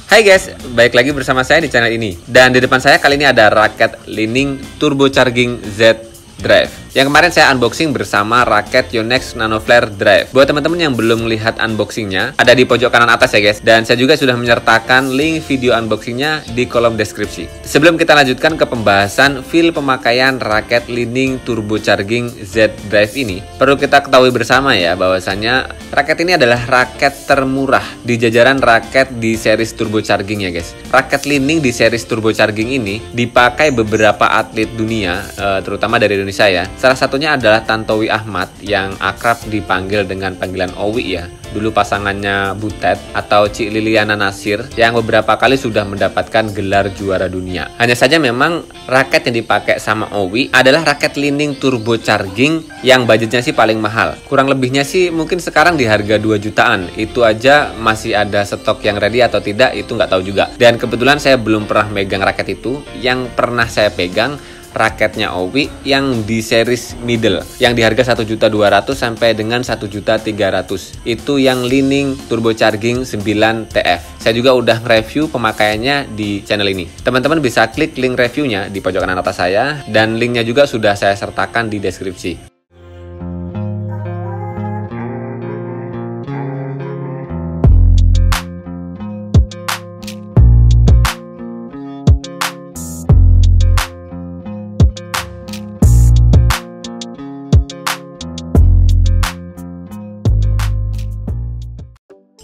Hai guys, balik lagi bersama saya di channel ini. Dan di depan saya kali ini ada raket Li-Ning Turbocharging Z Drive. Yang kemarin saya unboxing bersama raket Yonex Nano Flare Drive. Buat teman-teman yang belum lihat unboxingnya, ada di pojok kanan atas ya guys. Dan saya juga sudah menyertakan link video unboxingnya di kolom deskripsi. Sebelum kita lanjutkan ke pembahasan feel pemakaian raket Li-Ning Turbocharging Z Drive ini, perlu kita ketahui bersama ya bahwasannya raket ini adalah raket termurah di jajaran raket di series turbocharging ya guys. Raket Li-Ning di series turbocharging ini dipakai beberapa atlet dunia, terutama dari Indonesia ya. Salah satunya adalah Tantowi Ahmad yang akrab dipanggil dengan panggilan Owi ya. Dulu pasangannya Butet atau Cik Liliana Nasir yang beberapa kali sudah mendapatkan gelar juara dunia. Hanya saja memang raket yang dipakai sama Owi adalah raket Li-Ning Turbocharging yang budgetnya sih paling mahal. Kurang lebihnya sih mungkin sekarang di harga 2 jutaan. Itu aja masih ada stok yang ready atau tidak itu nggak tahu juga. Dan kebetulan saya belum pernah megang raket itu. Yang pernah saya pegang raketnya Owi yang di series middle yang di harga 1.200.000 sampai dengan 1.300.000. Itu yang Li-Ning Turbocharging 9 TF. Saya juga udah review pemakaiannya di channel ini. Teman-teman bisa klik link reviewnya di pojok kanan atas saya dan linknya juga sudah saya sertakan di deskripsi.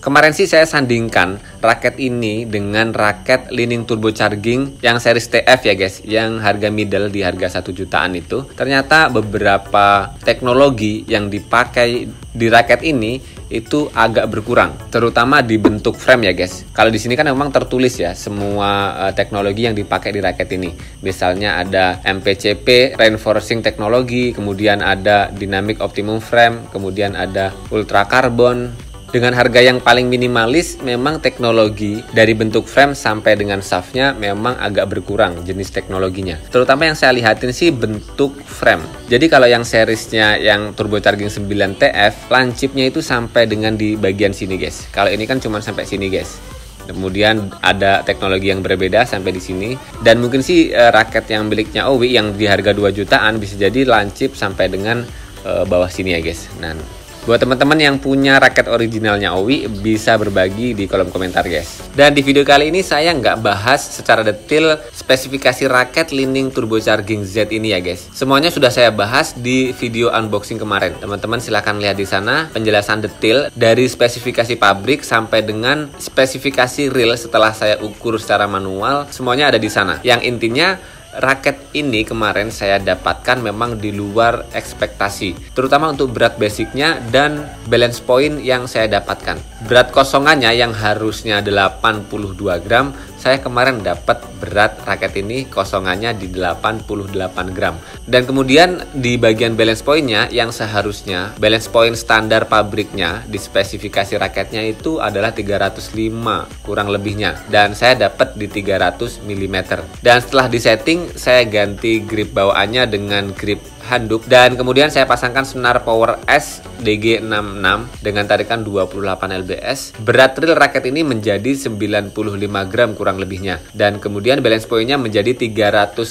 Kemarin sih saya sandingkan raket ini dengan raket Li-Ning Turbocharging yang series TF ya guys, yang harga middle di harga 1 jutaan itu. Ternyata beberapa teknologi yang dipakai di raket ini itu agak berkurang, terutama di bentuk frame ya guys. Kalau di sini kan memang tertulis ya semua teknologi yang dipakai di raket ini. Misalnya ada MPCP Reinforcing Technology, kemudian ada Dynamic Optimum Frame, kemudian ada Ultra Carbon. Dengan harga yang paling minimalis, memang teknologi dari bentuk frame sampai dengan shaftnya memang agak berkurang jenis teknologinya. Terutama yang saya lihatin sih bentuk frame. Jadi kalau yang seriesnya yang Turbocharging 9 TF, lancipnya itu sampai dengan di bagian sini guys. Kalau ini kan cuma sampai sini guys. Kemudian ada teknologi yang berbeda sampai di sini. Dan mungkin sih raket yang miliknya Owi yang di harga 2 jutaan bisa jadi lancip sampai dengan bawah sini ya guys. Nah, buat teman-teman yang punya raket originalnya Owi bisa berbagi di kolom komentar guys. Dan di video kali ini saya nggak bahas secara detail spesifikasi raket Li-Ning Turbocharging Z ini ya guys. Semuanya sudah saya bahas di video unboxing kemarin. Teman-teman silahkan lihat di sana penjelasan detail dari spesifikasi pabrik sampai dengan spesifikasi real setelah saya ukur secara manual. Semuanya ada di sana. Yang intinya raket ini kemarin saya dapatkan memang di luar ekspektasi, terutama untuk berat basicnya dan balance point yang saya dapatkan. Berat kosongannya yang harusnya 82 gram, saya kemarin dapat berat raket ini kosongannya di 88 gram. Dan kemudian di bagian balance pointnya yang seharusnya balance point standar pabriknya di spesifikasi raketnya itu adalah 305 kurang lebihnya. Dan saya dapat di 300 mm. Dan setelah disetting saya ganti grip bawaannya dengan grip handuk dan kemudian saya pasangkan senar Power S DG66 dengan tarikan 28 lbs. Berat real raket ini menjadi 95 gram kurang lebihnya dan kemudian balance point-nya menjadi 305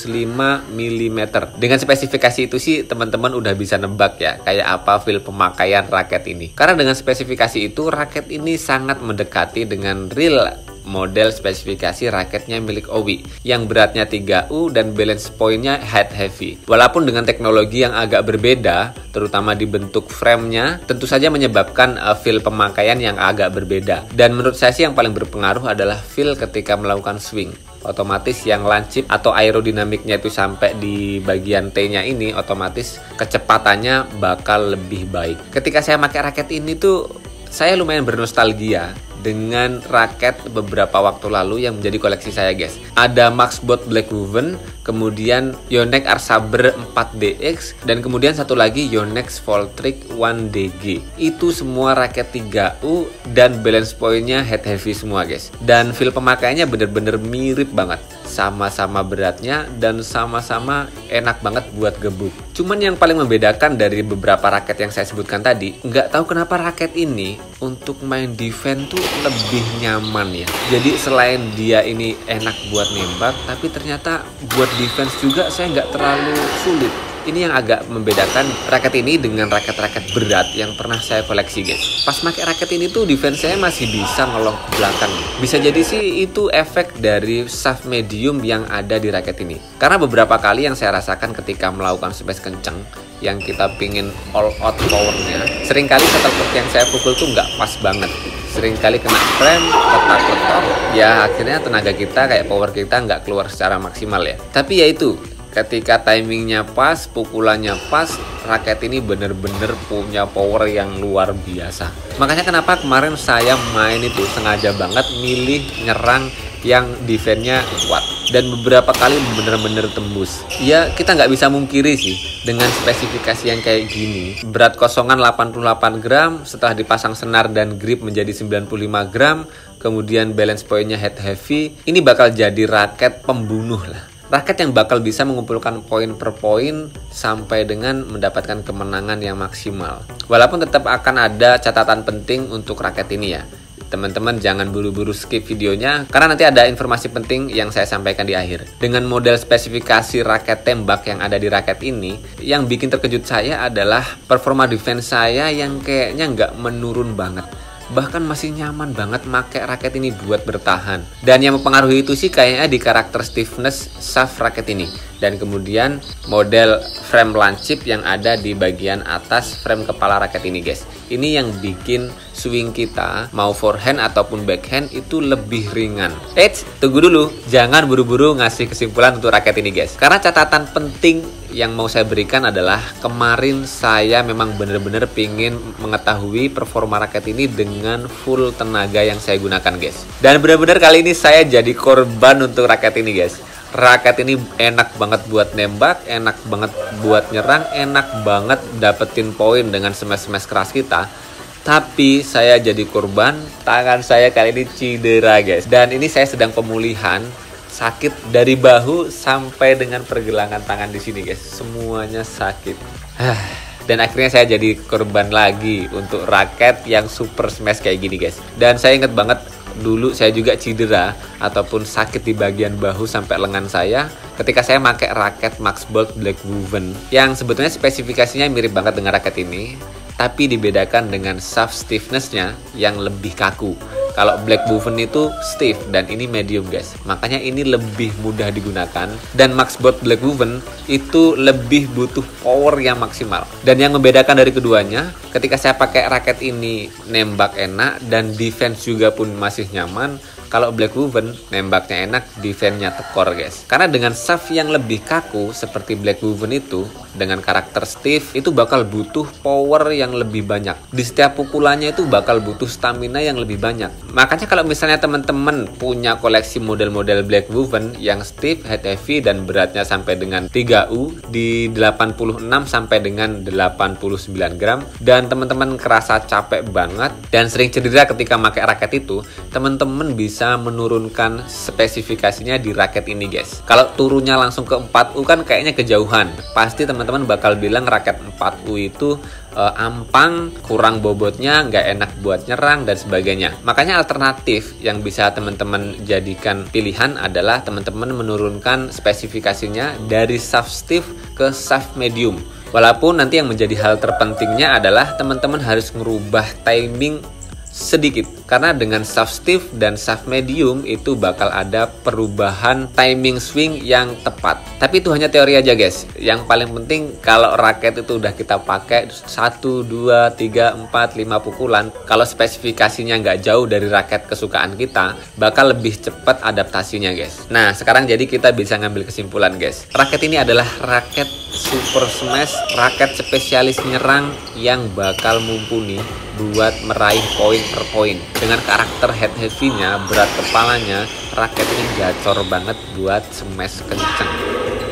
mm. Dengan spesifikasi itu sih teman-teman udah bisa nebak ya kayak apa feel pemakaian raket ini. Karena dengan spesifikasi itu raket ini sangat mendekati dengan real model spesifikasi raketnya milik Owi yang beratnya 3U dan balance point-nya head heavy. Walaupun dengan teknologi yang agak berbeda, terutama di bentuk frame-nya, tentu saja menyebabkan feel pemakaian yang agak berbeda. Dan menurut saya sih yang paling berpengaruh adalah feel ketika melakukan swing. Otomatis yang lancip atau aerodinamiknya itu sampai di bagian T-nya ini, otomatis kecepatannya bakal lebih baik. Ketika saya pakai raket ini tuh, saya lumayan bernostalgia dengan raket beberapa waktu lalu yang menjadi koleksi saya guys. Ada Maxbot Black Woven, kemudian Yonex Arsaber 4DX, dan kemudian satu lagi Yonex Voltric 1DG. Itu semua raket 3U dan balance point-nya head heavy semua guys. Dan feel pemakaiannya bener-bener mirip banget. Sama-sama beratnya dan sama-sama enak banget buat gebuk. Cuman yang paling membedakan dari beberapa raket yang saya sebutkan tadi, nggak tahu kenapa raket ini untuk main defense tuh lebih nyaman ya. Jadi selain dia ini enak buat nembak, tapi ternyata buat defense juga saya nggak terlalu sulit. Ini yang agak membedakan raket ini dengan raket-raket berat yang pernah saya koleksi, guys. Pas pakai raket ini tuh defense saya masih bisa ngelong ke belakang. Bisa jadi sih itu efek dari shaft medium yang ada di raket ini. Karena beberapa kali yang saya rasakan ketika melakukan space kenceng, yang kita pingin all out powernya, seringkali shuttlecock yang saya pukul tuh nggak pas banget. Seringkali kena frame, letak-letak, ya akhirnya tenaga kita kayak power kita nggak keluar secara maksimal ya. Tapi ya itu, ketika timingnya pas, pukulannya pas, raket ini bener-bener punya power yang luar biasa. Makanya kenapa kemarin saya main itu sengaja banget milih nyerang yang defense-nya kuat. Dan beberapa kali bener-bener tembus. Ya kita nggak bisa mungkiri sih, dengan spesifikasi yang kayak gini, berat kosongan 88 gram, setelah dipasang senar dan grip menjadi 95 gram, kemudian balance point-nya head heavy, ini bakal jadi raket pembunuh lah. Raket yang bakal bisa mengumpulkan poin per poin sampai dengan mendapatkan kemenangan yang maksimal. Walaupun tetap akan ada catatan penting untuk raket ini ya. Teman-teman jangan buru-buru skip videonya karena nanti ada informasi penting yang saya sampaikan di akhir. Dengan model spesifikasi raket tembak yang ada di raket ini, yang bikin terkejut saya adalah performa defense saya yang kayaknya nggak menurun banget. Bahkan masih nyaman banget pakai raket ini buat bertahan. Dan yang mempengaruhi itu sih kayaknya di karakter stiffness shaft raket ini. Dan kemudian model frame lancip yang ada di bagian atas frame kepala raket ini, guys. Ini yang bikin swing kita mau forehand ataupun backhand itu lebih ringan. Tunggu dulu, jangan buru-buru ngasih kesimpulan untuk raket ini, guys. Karena catatan penting yang mau saya berikan adalah kemarin saya memang benar-benar pingin mengetahui performa raket ini dengan full tenaga yang saya gunakan, guys. Dan benar-benar kali ini saya jadi korban untuk raket ini, guys. Raket ini enak banget buat nembak, enak banget buat nyerang, enak banget dapetin poin dengan smash-smash keras kita. Tapi saya jadi korban, tangan saya kali ini cedera, guys. Dan ini saya sedang pemulihan, sakit dari bahu sampai dengan pergelangan tangan di sini, guys. Semuanya sakit. Dan akhirnya saya jadi korban lagi untuk raket yang super smash kayak gini, guys. Dan saya inget banget dulu saya juga cedera ataupun sakit di bagian bahu sampai lengan saya ketika saya pakai raket Max Bolt Black Woven yang sebetulnya spesifikasinya mirip banget dengan raket ini, tapi dibedakan dengan shaft stiffness-nya yang lebih kaku. Kalau Black Woven itu stiff dan ini medium, guys. Makanya ini lebih mudah digunakan. Dan Max Bolt Black Woven itu lebih butuh power yang maksimal. Dan yang membedakan dari keduanya, ketika saya pakai raket ini nembak enak dan defense juga pun masih nyaman. Kalau Black Woven nembaknya enak, defense-nya tekor, guys. Karena dengan shaft yang lebih kaku seperti Black Woven itu, dengan karakter stiff, itu bakal butuh power yang lebih banyak. Di setiap pukulannya itu bakal butuh stamina yang lebih banyak. Makanya kalau misalnya teman-teman punya koleksi model-model Black Woven yang stiff, head heavy, dan beratnya sampai dengan 3U di 86 sampai dengan 89 gram, dan teman-teman kerasa capek banget dan sering cedera ketika pakai raket itu, teman-teman bisa menurunkan spesifikasinya di raket ini, guys. Kalau turunnya langsung ke 4U kan kayaknya kejauhan. Pasti teman-teman bakal bilang raket 4U itu ampang, kurang bobotnya, nggak enak buat nyerang dan sebagainya. Makanya alternatif yang bisa teman-teman jadikan pilihan adalah teman-teman menurunkan spesifikasinya dari shaft stiff ke shaft medium. Walaupun nanti yang menjadi hal terpentingnya adalah teman-teman harus merubah timing sedikit, karena dengan shaft stiff dan shaft medium itu bakal ada perubahan timing swing yang tepat. Tapi itu hanya teori aja, guys. Yang paling penting kalau raket itu udah kita pakai 1, 2, 3, 4, 5 pukulan, kalau spesifikasinya nggak jauh dari raket kesukaan kita, bakal lebih cepat adaptasinya, guys. Nah sekarang jadi kita bisa ngambil kesimpulan, guys. Raket ini adalah raket super smash, raket spesialis nyerang yang bakal mumpuni buat meraih poin per poin. Dengan karakter head heavy-nya, berat kepalanya, raket ini gacor banget buat smash kenceng.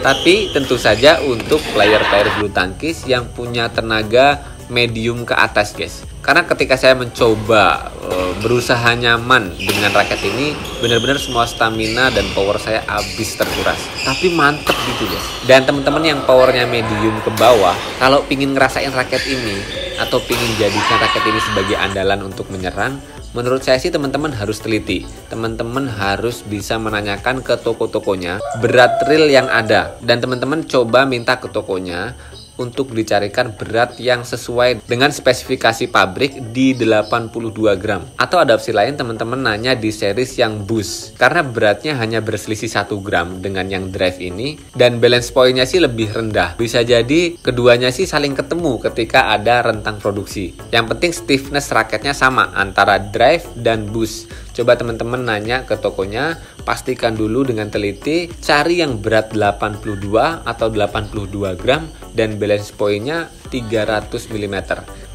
Tapi tentu saja untuk player-player bulu tangkis yang punya tenaga medium ke atas, guys. Karena ketika saya mencoba berusaha nyaman dengan raket ini, benar-benar semua stamina dan power saya habis terkuras. Tapi mantep gitu guys. Dan teman-teman yang powernya medium ke bawah, kalau pingin ngerasain raket ini atau pingin jadikan raket ini sebagai andalan untuk menyerang, menurut saya sih teman-teman harus teliti. Teman-teman harus bisa menanyakan ke toko-tokonya berat reel yang ada. Dan teman-teman coba minta ke tokonya untuk dicarikan berat yang sesuai dengan spesifikasi pabrik di 82 gram. Atau ada opsi lain, teman-teman nanya di series yang boost, karena beratnya hanya berselisih 1 gram dengan yang drive ini, dan balance point-nya sih lebih rendah. Bisa jadi keduanya sih saling ketemu ketika ada rentang produksi. Yang penting stiffness raketnya sama antara drive dan boost. Coba teman-teman nanya ke tokonya, pastikan dulu dengan teliti, cari yang berat 82 atau 82 gram dan balance point-nya 300 mm.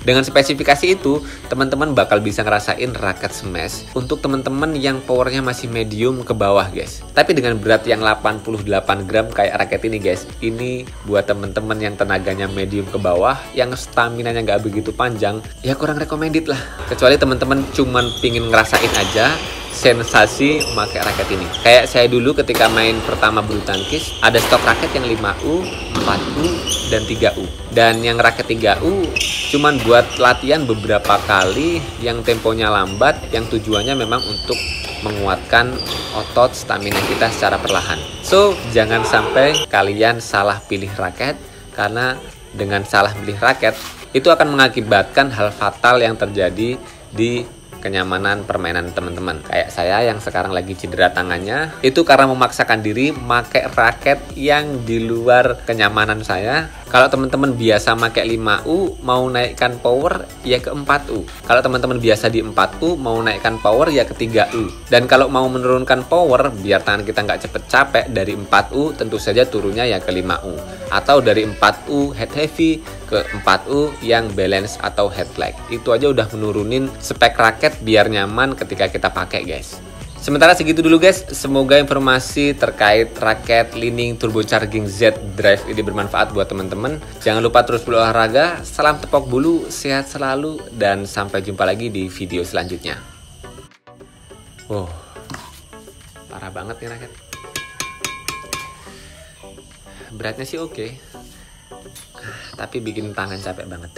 Dengan spesifikasi itu, teman-teman bakal bisa ngerasain raket smash untuk teman-teman yang powernya masih medium ke bawah guys. Tapi dengan berat yang 88 gram kayak raket ini guys, ini buat teman-teman yang tenaganya medium ke bawah, yang stamina-nya nggak begitu panjang, ya kurang recommended lah. Kecuali teman-teman cuman pingin ngerasain aja sensasi pakai raket ini. Kayak saya dulu ketika main pertama bulu tangkis, ada stok raket yang 5U, 4U, dan 3U. Dan yang raket 3U cuman buat latihan beberapa kali yang temponya lambat, yang tujuannya memang untuk menguatkan otot stamina kita secara perlahan. So, jangan sampai kalian salah pilih raket, karena dengan salah pilih raket itu akan mengakibatkan hal fatal yang terjadi di kenyamanan permainan teman-teman. Kayak saya yang sekarang lagi cedera tangannya, itu karena memaksakan diri pakai raket yang di luar kenyamanan saya. Kalau teman-teman biasa pakai 5U, mau naikkan power ya ke 4U. Kalau teman-teman biasa di 4U, mau naikkan power ya ke 3U. Dan kalau mau menurunkan power biar tangan kita nggak cepet capek, dari 4U tentu saja turunnya ya ke 5U. Atau dari 4U head heavy ke 4U yang balance atau head leg. Itu aja udah menurunin spek raket biar nyaman ketika kita pakai guys. Sementara segitu dulu guys, semoga informasi terkait raket Li-Ning Turbocharging Z Drive ini bermanfaat buat teman-teman. Jangan lupa terus berolahraga, salam tepok bulu, sehat selalu, dan sampai jumpa lagi di video selanjutnya. Wow, parah banget nih raket. Beratnya sih oke, tapi bikin tangan capek banget.